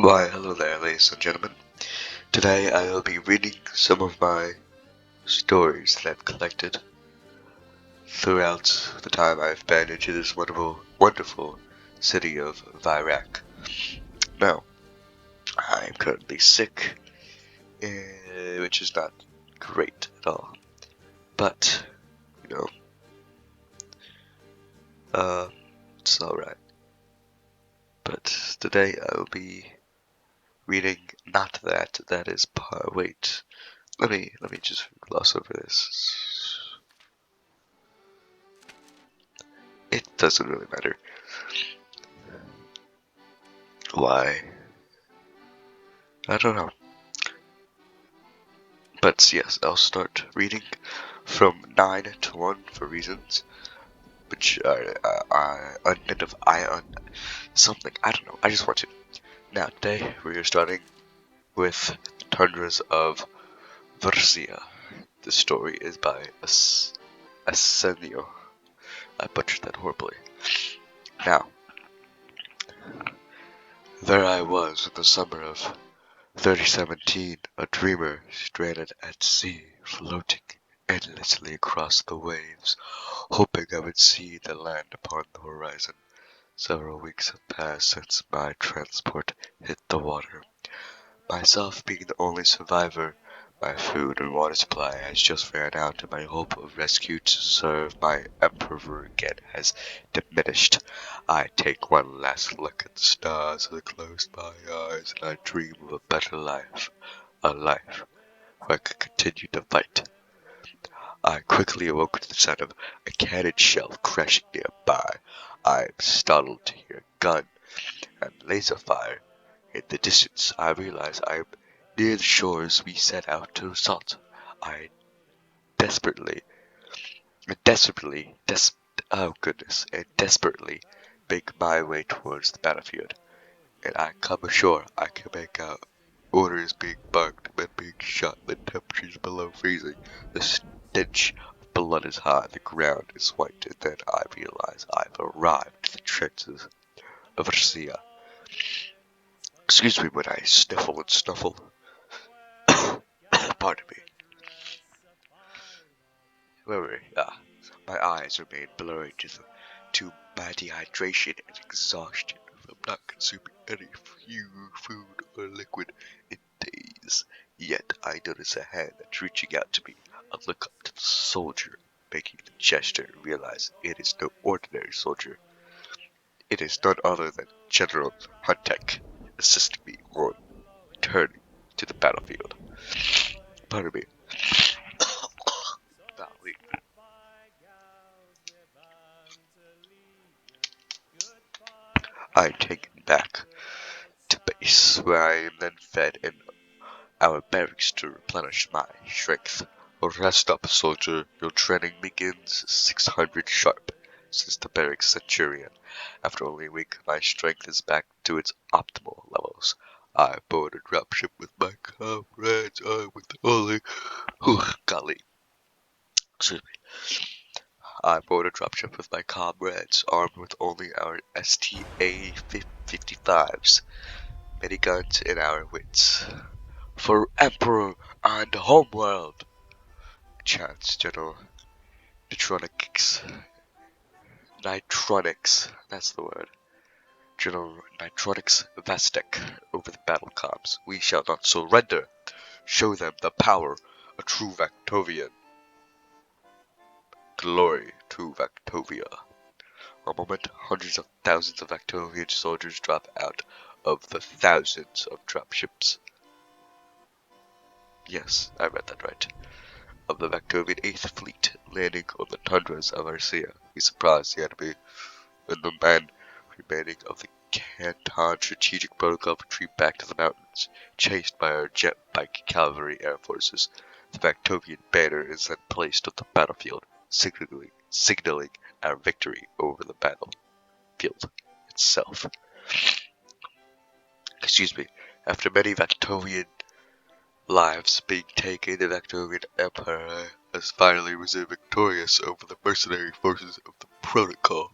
Why, hello there, ladies and gentlemen. Today I will be reading some of my stories that I've collected throughout the time I've been into this wonderful city of Vyyrahk. Now, I'm currently sick, which is not great at all. But, you know, it's alright. But today I will be reading not that, that is wait. Let me just gloss over this. It doesn't really matter. Why? I don't know. But yes, I'll start reading from 9 to 1 for reasons which something, I don't know, I just want to. Now today we are starting with Tundras of Varcia. The story is by Asceno. I butchered that horribly. Now, there I was in the summer of 3017, a dreamer stranded at sea, floating endlessly across the waves, hoping I would see the land upon the horizon. Several weeks have passed since my transport hit the water. Myself being the only survivor, my food and water supply has just ran out and my hope of rescue to serve my emperor again has diminished. I take one last look at the stars as I close my eyes and I dream of a better life. A life where I could continue to fight. I quickly awoke to the sound of a cannon shell crashing nearby. I am startled to hear a gun and laser fire. In the distance, I realize I am near the shores we set out to assault. I desperately make my way towards the battlefield. And I come ashore, I can make out orders being barked, men being shot, the temperatures below freezing, the stench of blood is high, the ground is white, and then I realize I've arrived at the trenches of Varcia. Excuse me when I sniffle and snuffle. Pardon me. Where were we? My eyes remain blurry due to my dehydration and exhaustion from not consuming any food or liquid in days. Yet I notice a hand that's reaching out to me. I look up to the soldier, making the gesture and realize it is no ordinary soldier. It is none other than General Huntek, assisting me on returning to the battlefield. Pardon me. I am taken back to base, where I am then fed in our barracks to replenish my strength. Rest up, soldier, your training begins 600 sharp, says the barracks centurion. After only a week, my strength is back to its optimal levels. I board a dropship with my comrades. I with only, golly, excuse me. I board a dropship with my comrades, armed with only our STA-55s, miniguns in our wits. For Emperor and Homeworld, chants General Nitronics, that's the word. General Nitronics Vastek over the battle comms. We shall not surrender. Show them the power, a true Vaktovian. Glory to Vaktovia. A moment, hundreds of thousands of Vaktovian soldiers drop out of the thousands of dropships. Yes, I read that right. Of the Vaktovian 8th Fleet landing on the Tundras of Varcia. We surprised the enemy, and the men remaining of the Canton Strategic Protocol retreat back to the mountains, chased by our jet bike cavalry air forces. The Vaktovian banner is then placed on the battlefield, signaling our victory over the battlefield itself. Excuse me. After many Vaktovian lives being taken, the Vaktovian Empire has finally risen victorious over the mercenary forces of the Protocol.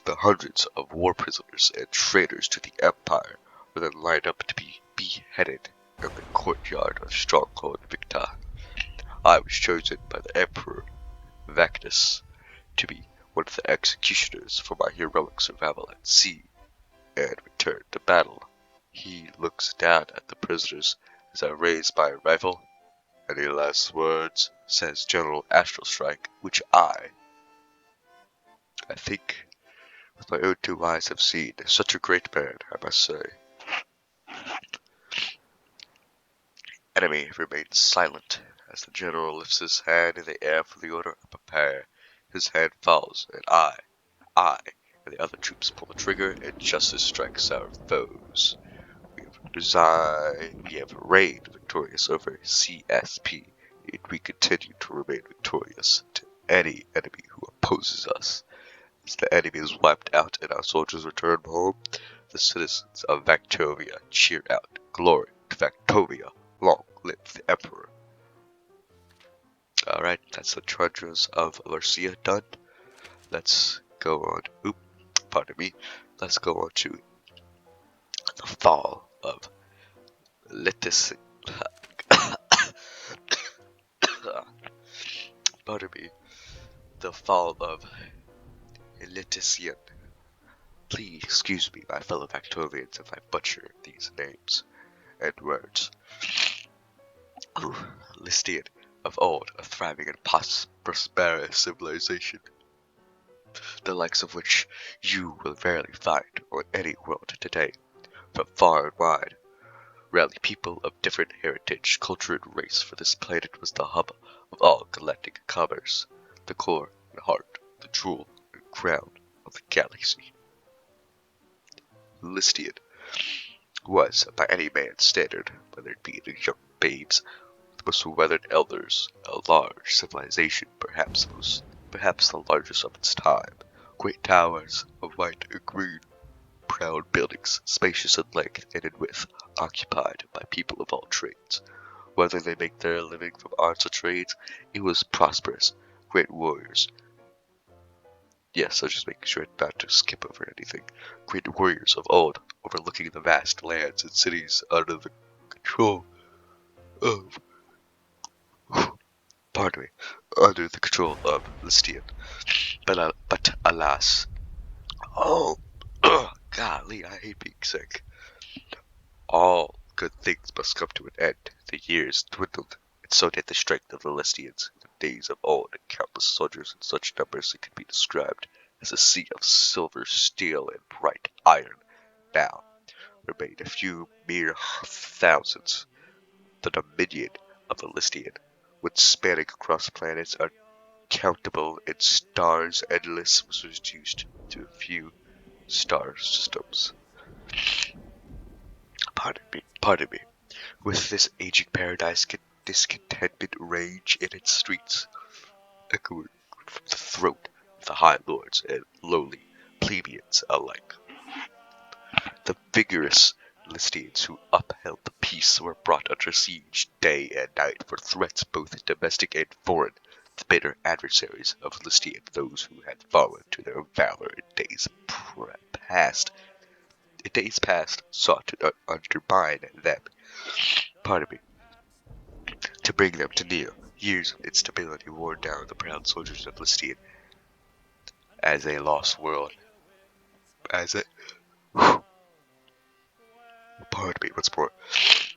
The hundreds of war prisoners and traitors to the Empire were then lined up to be beheaded in the courtyard of Stronghold Victa. I was chosen by the Emperor Vactus to be one of the executioners for my heroic survival at sea and return to battle. He looks down at the prisoners as I raise my rifle. Any last words? Says General Astral Strike, which I think, with my own two eyes have seen. Such a great man, I must say. Enemy remains silent as the general lifts his hand in the air for the order of prepare. His hand falls, and I, and the other troops pull the trigger, and justice strikes our foes. We have reigned victorious over CSP, and we continue to remain victorious to any enemy who opposes us. As the enemy is wiped out and our soldiers return home, the citizens of Vaktovia cheer out, "Glory to Vaktovia! Long live the Emperor!" Alright, that's the Tundras of Varcia done. Let's go on. Pardon me. Let's go on to the Fall of Litisian. Pardon me. The Fall of Litisian. Please excuse me, my fellow Vaktovians, if I butcher these names and words. Listian of old, a thriving and prosperous civilization, the likes of which you will rarely find on any world today. From far and wide, rally people of different heritage, culture, and race, for this planet was the hub of all galactic commerce, the core and heart, the jewel and crown of the galaxy. Listian was, by any man's standard, whether it be the young babes, the most weathered elders, a large civilization, perhaps the largest of its time. Great towers of white and green, proud buildings, spacious in length and in width, occupied by people of all trades. Whether they make their living from arts or trades, it was prosperous, great warriors. Yes, I'll just make sure not to skip over anything. Great warriors of old, overlooking the vast lands and cities under the control of, under the control of Listian. But alas, golly, I hate being sick. All good things must come to an end. The years dwindled, and so did the strength of the Listians. In the days of old, and countless soldiers in such numbers it could be described as a sea of silver, steel, and bright iron. Now remained a few mere thousands. The dominion of the Listian, when spanning across planets uncountable and stars endless, was reduced to a few star systems. Pardon me. With this aging paradise, discontentment rage in its streets, echoing from the throat of the high lords and lowly plebeians alike. The vigorous Listians who upheld the peace were brought under siege day and night for threats both domestic and foreign. The bitter adversaries of Listian, those who had fallen to their valor in days past, sought to undermine them. To bring them to kneel. Years of instability wore down the proud soldiers of Listian as a lost world.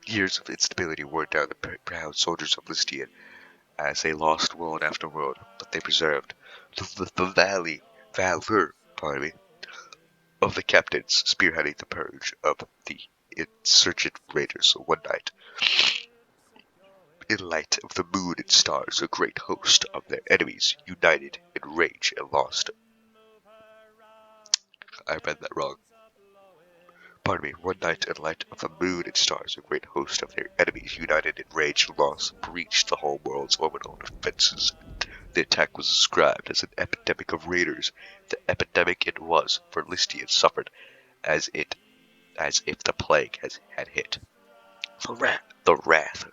Years of instability wore down the proud soldiers of Listian as they lost world after world, but they preserved the valor of the captains spearheading the purge of the insurgent raiders. One night, in light of the moon and stars, a great host of their enemies united in rage and lost. I read that wrong. One night in light of the moon and stars, a great host of their enemies united in rage and loss breached the whole world's orbital defenses. The attack was described as an epidemic of raiders. The epidemic it was, for Listian suffered as if the plague had hit. The wrath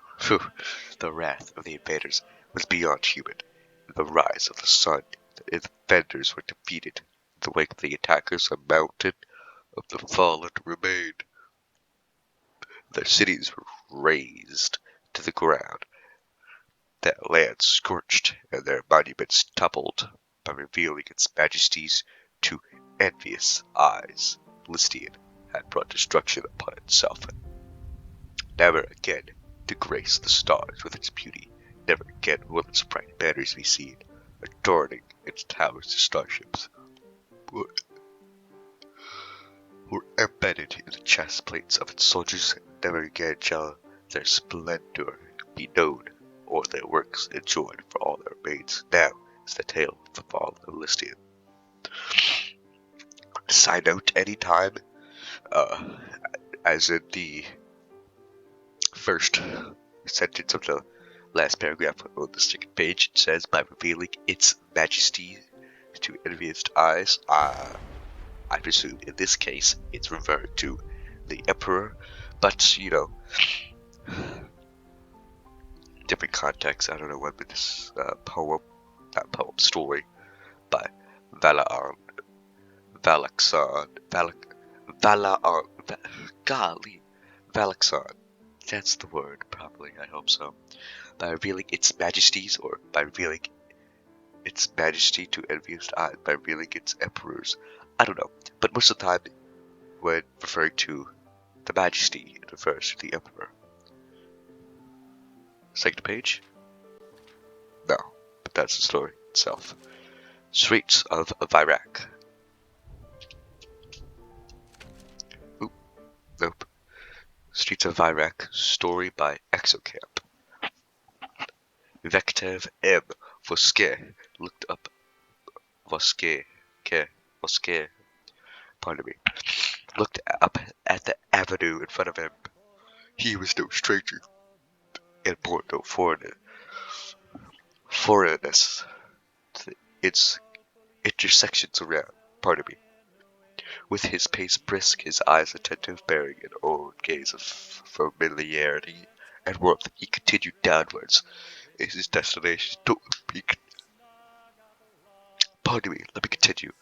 of the invaders was beyond human. In the rise of the sun, the defenders were defeated. In the wake of the attackers, a mountain of the fallen remained. Their cities were razed to the ground, their lands scorched, and their monuments toppled, by revealing its majesties to envious eyes. Litisian had brought destruction upon itself. Never again to grace the stars with its beauty. Never again will its bright banners be seen, adorning its towers to starships, or embedded in the chest plates of its soldiers. Never again shall their splendor be known, or their works enjoyed for all that remains. Now is the tale of the fall of Litisian. Side note, anytime, as in the first sentence of the last paragraph on the second page, it says, by revealing its majesty to envious eyes. I presume in this case it's referring to the emperor, but you know, different context. I don't know whether this story by Valaxon, Valaxon. That's the word, probably. I hope so. By revealing its majesties, or by revealing its majesty to envious eyes, by revealing its emperors. I don't know, but most of the time, when referring to the majesty, it refers to the emperor. Second page? No, but that's the story itself. Streets of Vyyrahk. Oop, nope. Streets of Vyyrahk, story by Exocamp. Vectev M. Voske looked up. Voske, pardon me. Looked up at the avenue in front of him. He was no stranger, and bore no foreignness to its intersections around. Pardon me. With his pace brisk, his eyes attentive, bearing an old gaze of familiarity and warmth, he continued downwards. His destination. Pardon me, let me continue.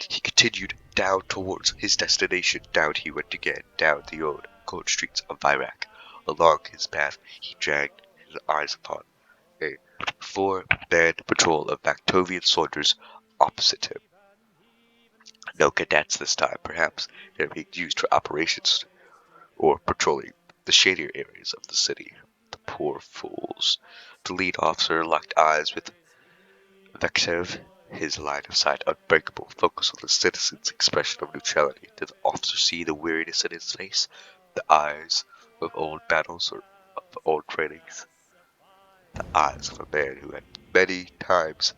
He continued down towards his destination. Down he went again, down the old cold streets of Vyyrahk. Along his path he dragged his eyes upon a 4-man patrol of Vaktovian soldiers opposite him. No cadets this time, perhaps they were being used for operations or patrolling the shadier areas of the city. The poor fools. The lead officer locked eyes with Vectev, his line of sight unbreakable, focused on the citizen's expression of neutrality. Did the officer see the weariness in his face? The eyes of old battles or of old trainings? The eyes of a man who had many times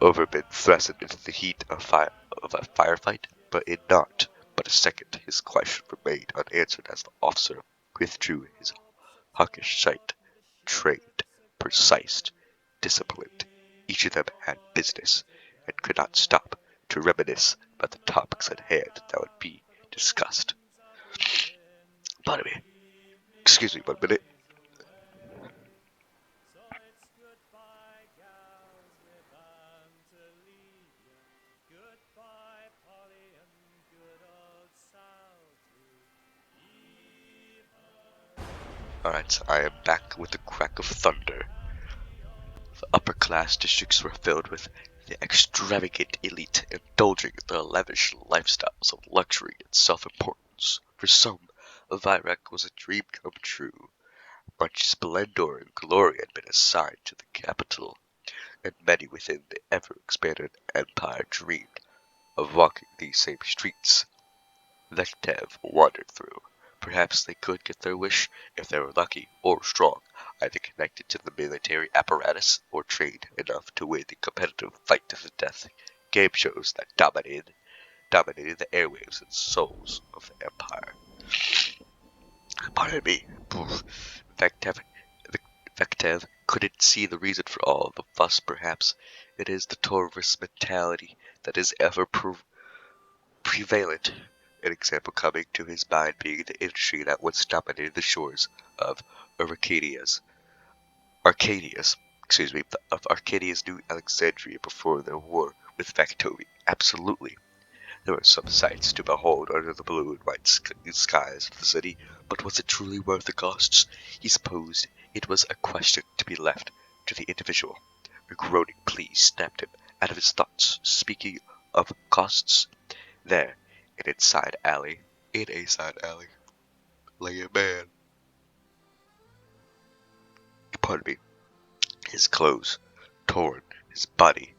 over been thrust into the heat of a firefight, but in not but a second his question remained unanswered as the officer withdrew his hawkish sight. Trained, precise, disciplined, each of them had business, and could not stop to reminisce about the topics at hand that would be discussed. Pardon me. Excuse me 1 minute. Alright, I am back with the crack of thunder. The upper-class districts were filled with the extravagant elite, indulging in their lavish lifestyles of luxury and self-importance. For some, Vyyrahk was a dream come true. Much splendor and glory had been assigned to the capital, and many within the ever-expanded empire dreamed of walking these same streets Vectev wandered through. Perhaps they could get their wish if they were lucky or strong, either connected to the military apparatus or trained enough to win the competitive fight to the death game shows that dominated the airwaves and souls of the empire. Pardon me. Vectev couldn't see the reason for all the fuss. Perhaps it is the Taurus mentality that is ever prevalent. An example coming to his mind being the industry that once dominated the shores of Arcadia's New Alexandria before their war with Vaktovia. Absolutely. There were some sights to behold under the blue and white skies of the city, but was it truly worth the costs? He supposed it was a question to be left to the individual. A groaning plea snapped him out of his thoughts. Speaking of costs, there, in a side alley, lay a man. Pardon me. His clothes torn, his body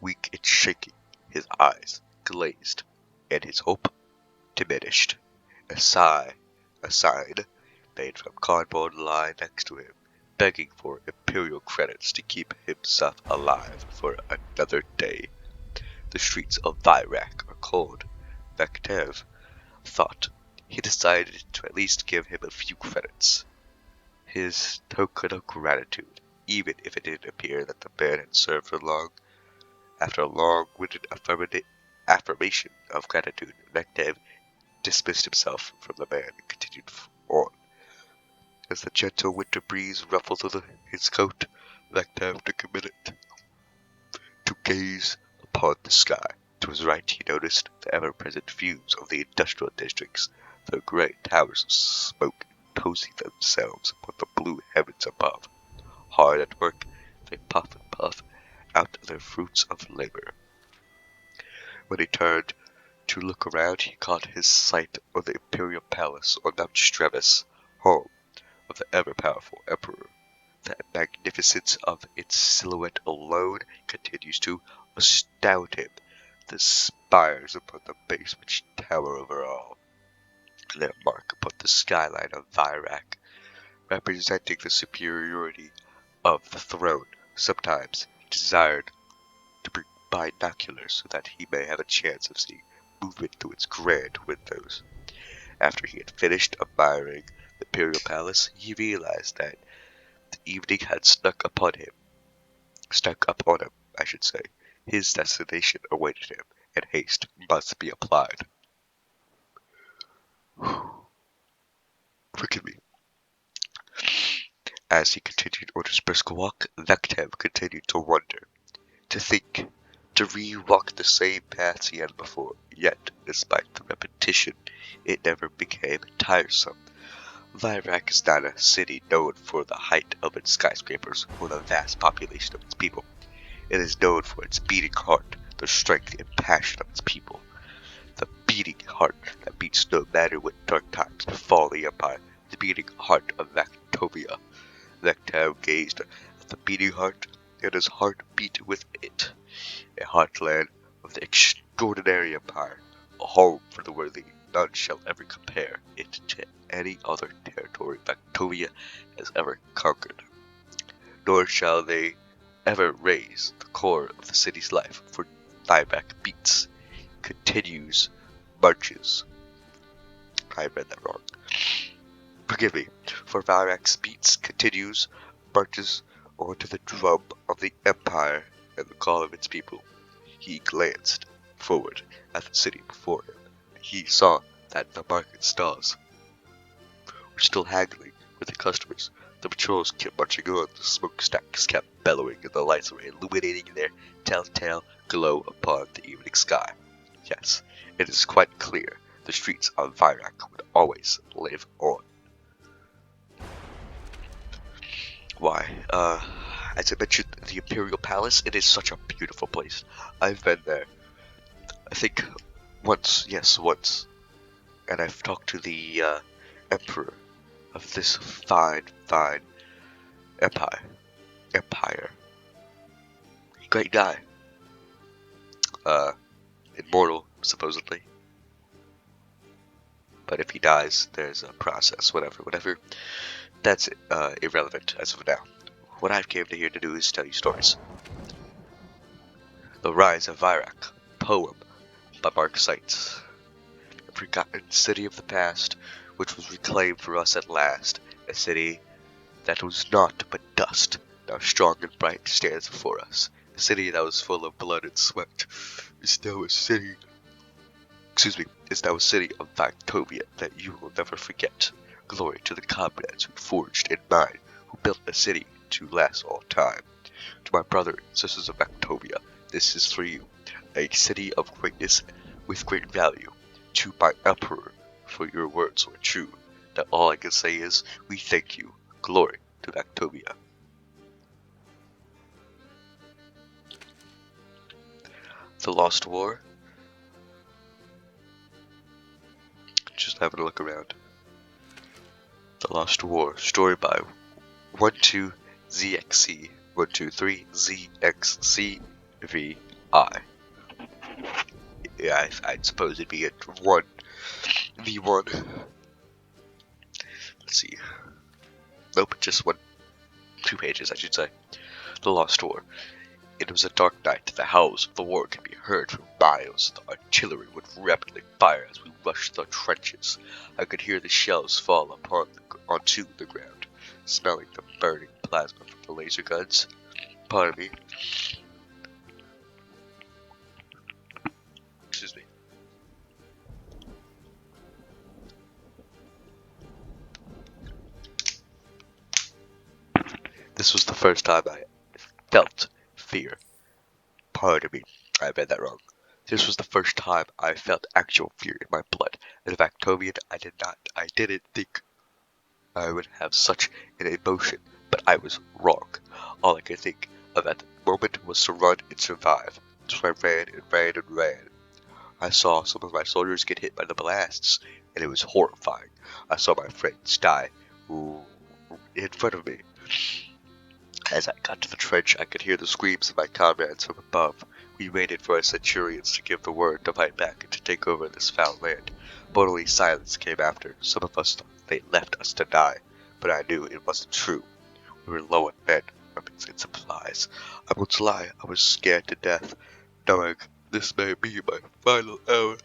weak and shaking, his eyes glazed, and his hope diminished. A sign made from cardboard lay next to him, begging for imperial credits to keep himself alive for another day. The streets of Vyyrahk are cold. Vakhtev thought. He decided to at least give him a few credits. His token of gratitude, even if it didn't appear that the man had served for long. After a long-winded affirmation of gratitude, Vakhtev dismissed himself from the man and continued on. As the gentle winter breeze ruffled through his coat, Vakhtev took a minute to gaze upon the sky. To his right he noticed the ever-present views of the industrial districts, the great towers of smoke imposing themselves upon the blue heavens above. Hard at work, they puff and puff out their fruits of labor. When he turned to look around, he caught his sight of the imperial palace on Mount Strevis, home of the ever-powerful emperor. The magnificence of its silhouette alone continues to astound him. The spires upon the base which tower over all, their mark upon the skyline of Vyyrahk, representing the superiority of the throne. Sometimes he desired to bring binoculars so that he may have a chance of seeing movement through its grand windows. After he had finished admiring the imperial palace, he realized that the evening had snuck up on him, I should say. His destination awaited him, and haste must be applied. Forgive me. As he continued on his brisk walk, Vakhtev continued to wonder, to think, to re-walk the same paths he had before. Yet, despite the repetition, it never became tiresome. Vyyrahk is not a city known for the height of its skyscrapers or the vast population of its people. It is known for its beating heart, the strength and passion of its people. The beating heart that beats no matter what dark times befall the Empire. The beating heart of Vaktovia. Vakhtev gazed at the beating heart, and his heart beat with it. A heartland of the extraordinary Empire, a home for the worthy. None shall ever compare it to any other territory Vaktovia has ever conquered. Nor shall they ever raise the core of the city's life, for Vyyrahk beats, continues, marches. I read that wrong. Forgive me. For Vyyrahk beats, continues, marches onto the drum of the Empire and the call of its people. He glanced forward at the city before him. He saw that the market stalls were still haggling with the customers. The patrols kept marching on, the smokestacks kept bellowing, and the lights were illuminating their telltale glow upon the evening sky. Yes, it is quite clear the streets of Vyyrahk would always live on. Why, as I mentioned, the Imperial Palace, it is such a beautiful place. I've been there, I think, once, and I've talked to the Emperor of this fine empire. Great guy. Immortal, supposedly. But if he dies, there's a process, whatever. That's irrelevant as of now. What I've came to here to do is tell you stories. The Rise of Vyyrahk, poem by MrkSights. A forgotten city of the past, which was reclaimed for us at last. A city that was naught but dust, now strong and bright stands before us. A city that was full of blood and sweat is now a city of Vaktovia that you will never forget. Glory to the comrades who forged and mined, who built a city to last all time. To my brother and sisters of Vaktovia, this is for you, a city of greatness with great value to my emperor, for your words were true. Now all I can say is, we thank you. Glory to Vaktovia. The Lost War. Just having a look around. The Lost War, story by 12ZXC, 123ZXCVI. Yeah, I suppose it'd be a 1v1. Let's see. Nope, just 2 pages, I should say. The Lost War. It was a dark night. The howls of the war could be heard for miles. The artillery would rapidly fire as we rushed the trenches. I could hear the shells fall onto the ground, smelling the burning plasma from the laser guns. Pardon me. Excuse me. This was the first time I felt fear. Pardon me, I read that wrong. This was the first time I felt actual fear in my blood. As a Vaktovian, I didn't think I would have such an emotion, but I was wrong. All I could think of at the moment was to run and survive. So I ran and ran and ran. I saw some of my soldiers get hit by the blasts, and it was horrifying. I saw my friends die in front of me. As I got to the trench, I could hear the screams of my comrades from above. We waited for our centurions to give the word to fight back and to take over this foul land. But only silence came after. Some of us thought they left us to die, but I knew it wasn't true. We were low on men, weapons, and supplies. I won't lie, I was scared to death, knowing this may be my final hour.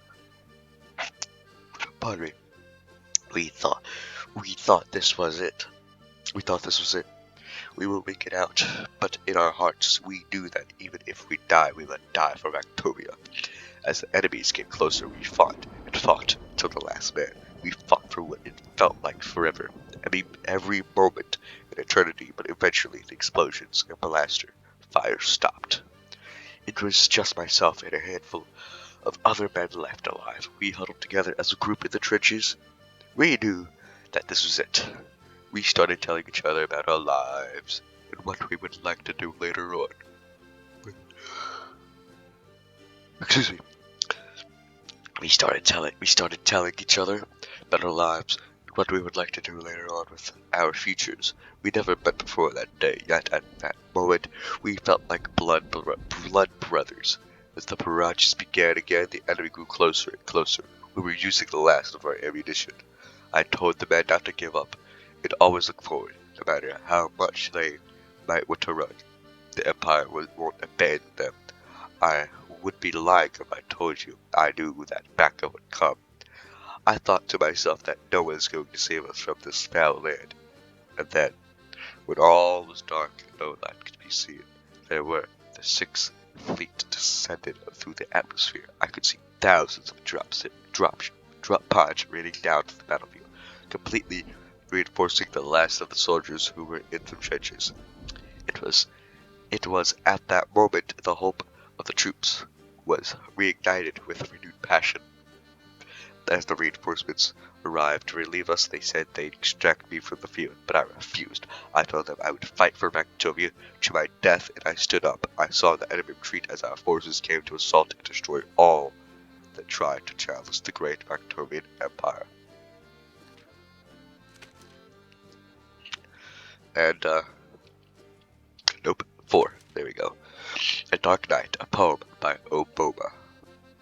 Pardon me. We thought this was it. We thought this was it. We will make it out, but in our hearts we knew that even if we die, we would die for Vaktovia. As the enemies came closer, we fought and fought till the last man. We fought for what it felt like forever. I mean, every moment an eternity, but eventually the explosions and blaster fire stopped. It was just myself and a handful of other men left alive. We huddled together as a group in the trenches. We knew that this was it. We started telling each other about our lives and what we would like to do later on. Excuse me. We started telling each other about our lives and what we would like to do later on with our futures. We never met before that day, yet at that moment we felt like blood brothers. As the barrages began again, the enemy grew closer and closer. We were using the last of our ammunition. I told the men not to give up, and always look forward, no matter how much they might want to run. The Empire won't abandon them. I would be lying if I told you I knew that backup would come. I thought to myself that no one is going to save us from this foul land. And then, when all was dark and no light could be seen, there were the 6th Fleet descended through the atmosphere. I could see thousands of drop pods raining down to the battlefield, completely reinforcing the last of the soldiers who were in the trenches. It was at that moment the hope of the troops was reignited with renewed passion. As the reinforcements arrived to relieve us, they said they'd extract me from the field, but I refused. I told them I would fight for Vaktovia to my death, and I stood up. I saw the enemy retreat as our forces came to assault and destroy all that tried to challenge the great Vaktovian Empire. And, nope, 4, there we go. A Dark Night, a poem by Oboma.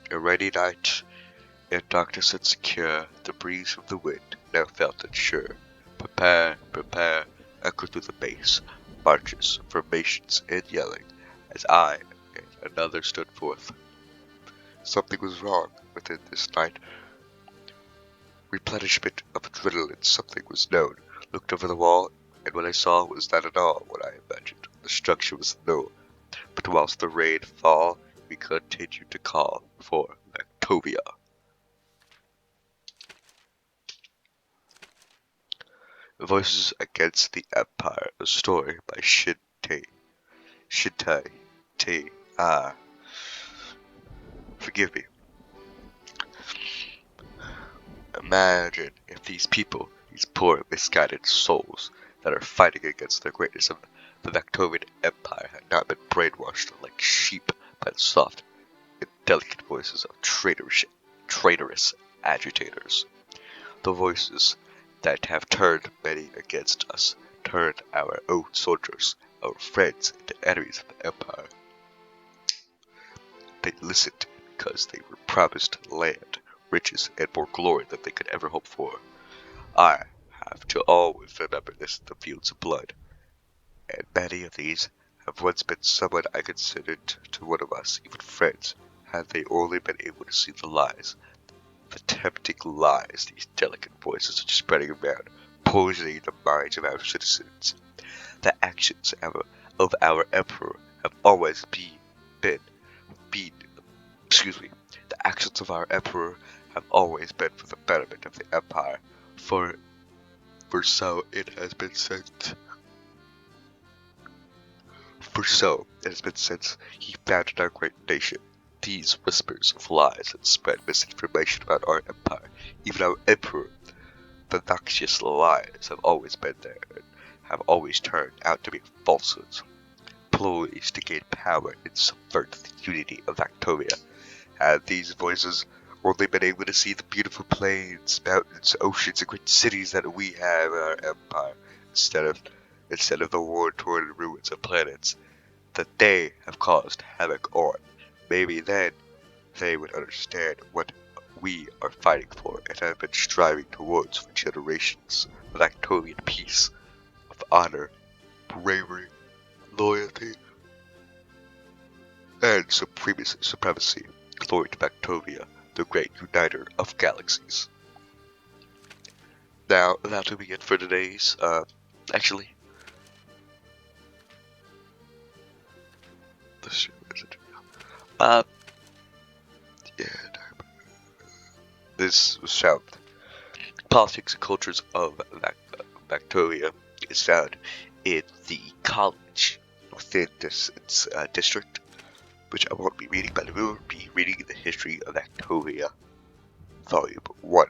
A rainy night, in darkness and secure, the breeze from the wind now felt and sure. Prepare, prepare, echo through the base, marches, formations, and yelling, as I and another stood forth. Something was wrong within this night. Replenishment of adrenaline, something was known. Looked over the wall, and what I saw was not at all what I imagined. The structure was null, but whilst the rain fell, we continued to call for Vaktovia. Voices Against the Empire, a story by Shintei. Shintei. Forgive me. Imagine if these people, these poor misguided souls that are fighting against the greatness of the Vaktovian Empire had not been brainwashed like sheep by the soft and delicate voices of traitorous agitators. The voices that have turned many against us, turned our own soldiers, our friends, into enemies of the Empire. They listened because they were promised land, riches, and more glory than they could ever hope for. I have to always remember this in the fields of blood, and many of these have once been someone I considered to one of us, even friends, had they only been able to see the lies, the tempting lies these delicate voices are spreading around, poisoning the minds of our citizens. The actions of our emperor have always been, the actions of our emperor have always been for the betterment of the empire, for so it has been since. For so it has been since he founded our great nation. These whispers of lies that spread misinformation about our empire, even our emperor, the noxious lies have always been there and have always turned out to be falsehoods, ploys to gain power and subvert the unity of Vaktovia. Had these voices only been able to see the beautiful plains, mountains, oceans, and great cities that we have in our empire, instead of the war-torn ruins of planets that they have caused havoc on, maybe then they would understand what we are fighting for and have been striving towards for generations: Vaktovian peace, of honor, bravery, loyalty, and supremacy. Glory to Vaktovia, the great uniter of galaxies. Now, that'll be it for today's, actually, yeah, this was found. Politics and Cultures of Vaktovia is found in the college within this district, which I won't be reading, but I will be reading the history of Vaktovia, Volume 1.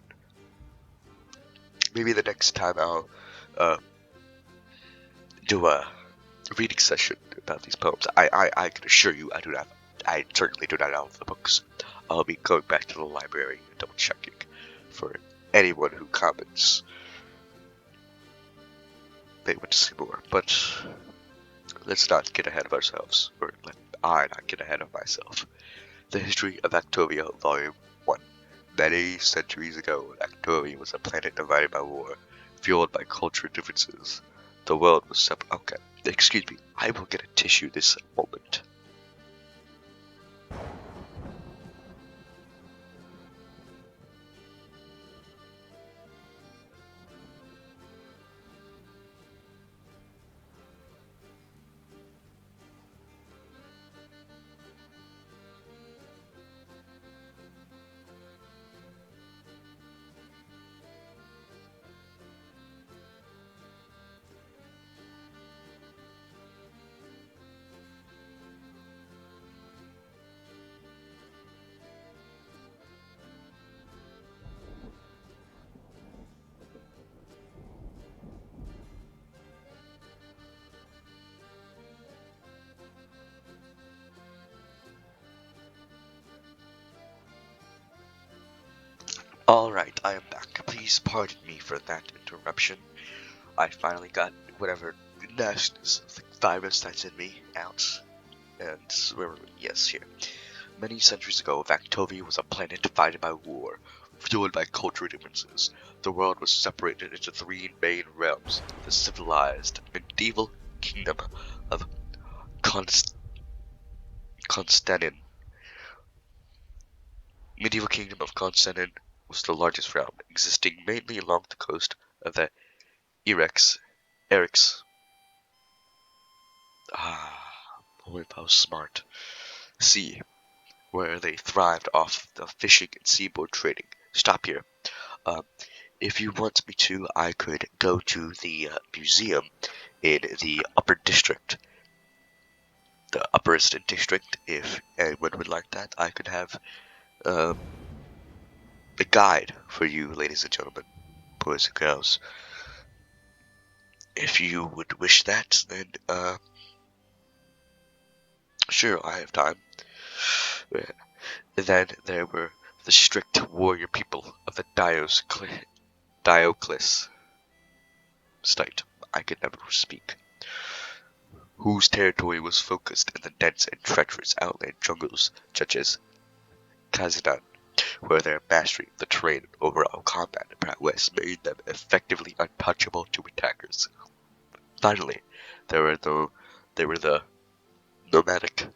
Maybe the next time I'll do a reading session about these poems. I can assure you I certainly do not have the books. I'll be going back to the library and double checking for anyone who comments they want to see more. But let's not get ahead of ourselves, or let I not get ahead of myself. The History of Vaktovia, Volume 1. Many centuries ago, Vaktovia was a planet divided by war, fueled by cultural differences. The world was separate. Okay, excuse me, I will get a tissue this moment. Alright, I am back. Please pardon me for that interruption. I finally got whatever nastiness of the virus that's in me out. And where were we? Yes, here. Many centuries ago, Vaktovia was a planet divided by war, fueled by cultural differences. The world was separated into three main realms: the civilized medieval kingdom of Constantin. Medieval kingdom of Constantin was the largest realm, existing mainly along the coast of the Eryx. Boy, if I was smart. Sea, where they thrived off the fishing and seaboard trading. Stop here. If you want me to, I could go to the museum in the upper district. The upperest district, if anyone would like that. I could have, a guide for you, ladies and gentlemen, boys and girls. If you would wish that, then, sure, I have time. Then there were the strict warrior people of the Dioclys state, I could never speak, whose territory was focused in the dense and treacherous outland jungles such as Kazadan, where their mastery of the terrain and overall combat prowess made them effectively untouchable to attackers. Finally, there were the nomadic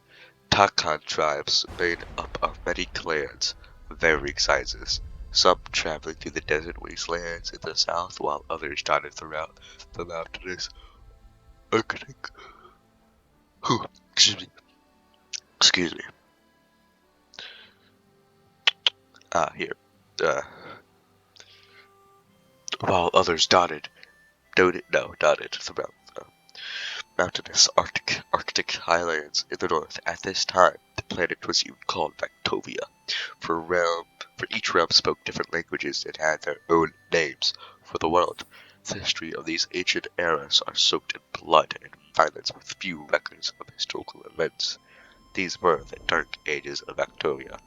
Takan tribes made up of many clans of varying sizes, some traveling through the desert wastelands in the south, while others dotted throughout the mountainous Arctic. Excuse me. Excuse me. Here. Uh, while others dotted throughout the mountainous Arctic highlands in the north. At this time, the planet was even called Vaktovia, for each realm spoke different languages and had their own names for the world. The history of these ancient eras are soaked in blood and violence with few records of historical events. These were the dark ages of Vaktovia.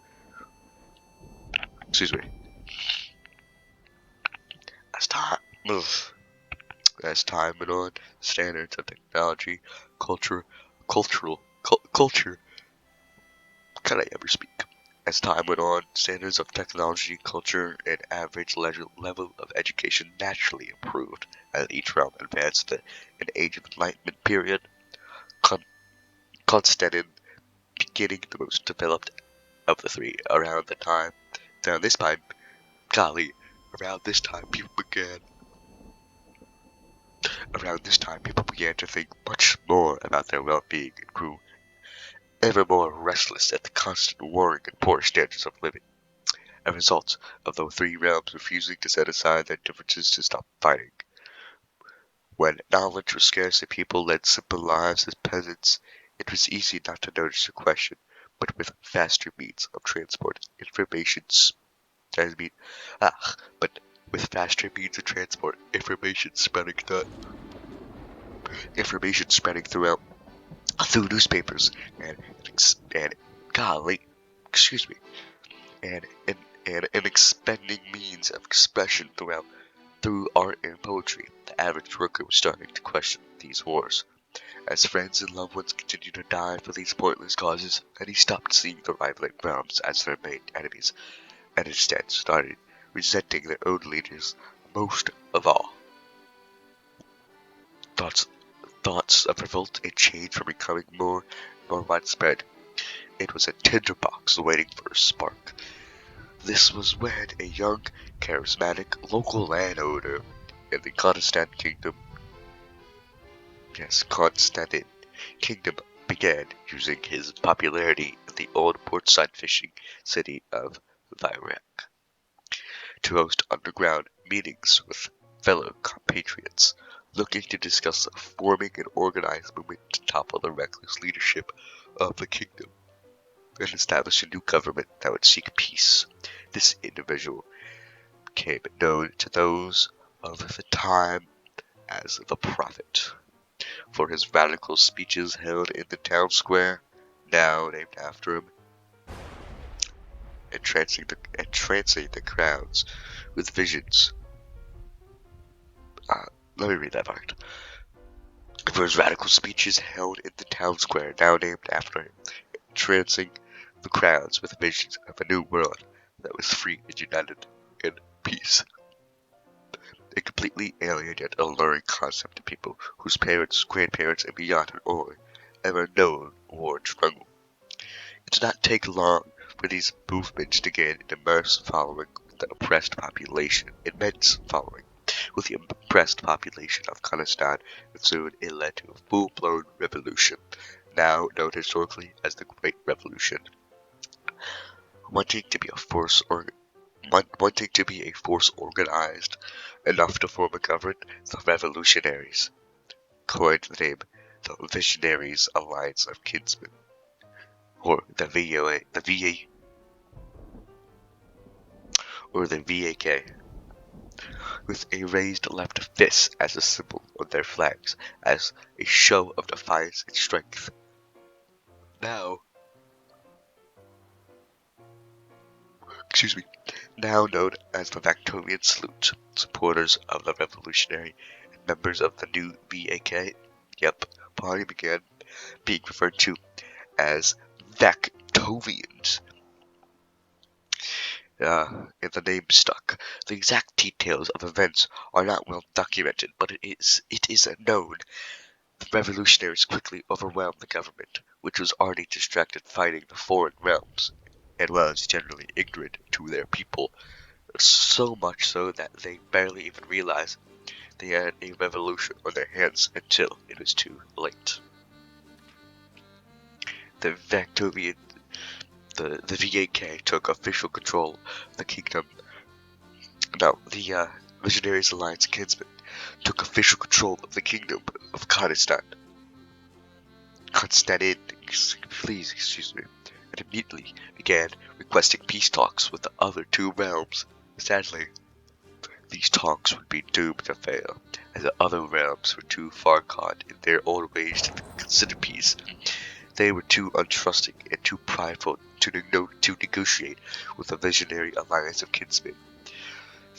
Excuse me. As time went on, standards of technology, culture, culture. Can I ever speak? As time went on, standards of technology, culture, and average level of education naturally improved as each realm advanced in an Age of Enlightenment period. Constantine beginning the most developed of the three. Around this time, people began to think much more about their well-being and grew ever more restless at the constant warring and poor standards of living. A result of the three realms refusing to set aside their differences to stop fighting. When knowledge was scarce and people led simple lives as peasants, it was easy not to notice the question, but with faster means of transport, information spreading throughout through newspapers and golly, excuse me, and expanding means of expression through art and poetry. The average worker was starting to question these wars. As friends and loved ones continued to die for these pointless causes, and he stopped seeing the rivaling realms as their main enemies, and instead started resenting their own leaders most of all. Thoughts of revolt and change were becoming more widespread. It was a tinderbox waiting for a spark. This was when a young, charismatic local landowner in the Constantine Kingdom began using his popularity in the old portside fishing city of Vyyrahk to host underground meetings with fellow compatriots, looking to discuss forming an organized movement to topple the reckless leadership of the kingdom and establish a new government that would seek peace. This individual became known to those of the time as the Prophet, for his radical speeches held in the town square, now named after him, entrancing the crowds with visions. Let me read that part. For his radical speeches held in the town square, now named after him, entrancing the crowds with visions of a new world that was free and united in peace. A completely alien yet alluring concept to people whose parents, grandparents, and beyond had only ever known war and struggle. It did not take long for these movements to gain an immense following with the oppressed population of Kazakhstan, and soon it led to a full-blown revolution, now known historically as the Great Revolution. Wanting to be a force organized enough to form a government, the revolutionaries coined the name the Visionaries Alliance of Kinsmen, or the or the VAK, with a raised left fist as a symbol on their flags, as a show of defiance and strength. Now known as the Vaktovian Salute, supporters of the revolutionary and members of the new VAK, party began being referred to as Vaktovians. And the name stuck. The exact details of events are not well documented, but it is known the revolutionaries quickly overwhelmed the government, which was already distracted fighting the foreign realms, and was generally ignorant to their people, so much so that they barely even realized they had a revolution on their hands until it was too late. The Vaktovian the VAK took official control of the kingdom. No, the Visionaries Alliance kinsmen took official control of the kingdom of Constantine, and immediately began requesting peace talks with the other two realms. Sadly, these talks would be doomed to fail, as the other realms were too far caught in their own ways to consider peace. They were too untrusting and too prideful to negotiate with the Visionary Alliance of kinsmen.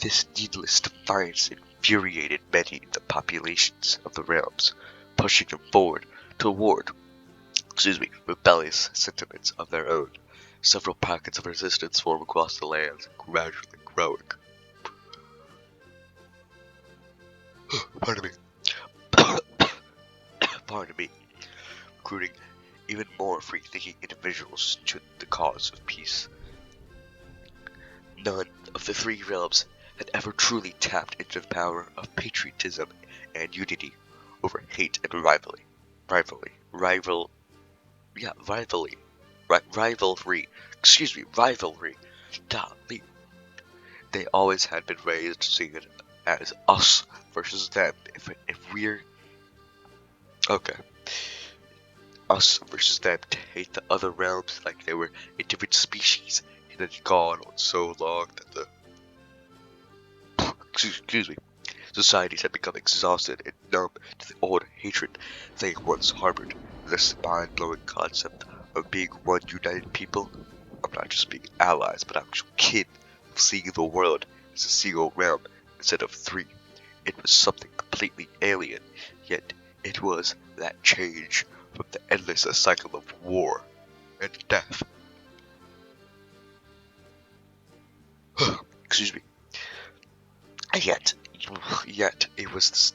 This needless defiance infuriated many in the populations of the realms, pushing them forward toward rebellious sentiments of their own. Several pockets of resistance formed across the lands, gradually growing. Pardon me. Recruiting even more free-thinking individuals to the cause of peace. None of the three realms had ever truly tapped into the power of patriotism and unity over hate and rivalry. Golly. They always had been raised seeing it as us versus them. If we're okay, us versus them, to hate the other realms like they were a different species. It had gone on so long that the societies had become exhausted and numb to the old hatred they once harbored. This mind-blowing concept of being one united people, of not just being allies, but actual kin, of seeing the world as a single realm instead of three. It was something completely alien, yet it was that change from the endless cycle of war and death. Yet it was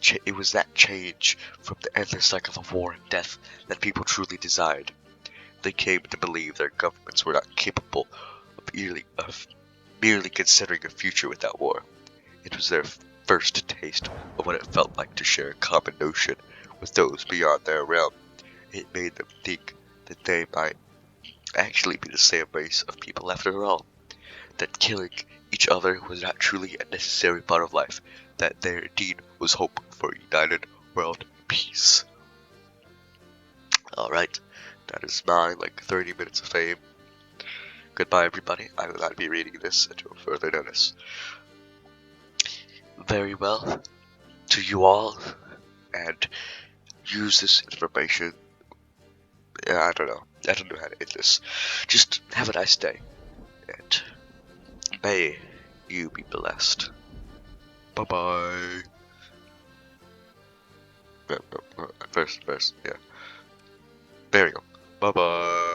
that change from the endless cycle of war and death that people truly desired. They came to believe their governments were not capable of merely considering a future without war. It was their first taste of what it felt like to share a common notion with those beyond their realm. It made them think that they might actually be the same race of people after all, that killing each other was not truly a necessary part of life, that there indeed was hope for united world peace. Alright, that is my 30 minutes of fame. Goodbye everybody, I will not be reading this until further notice. Very well, to you all, and use this information. I don't know how to end this. Just have a nice day, and may you be blessed. Bye-bye. First, yeah. There you go. Bye-bye.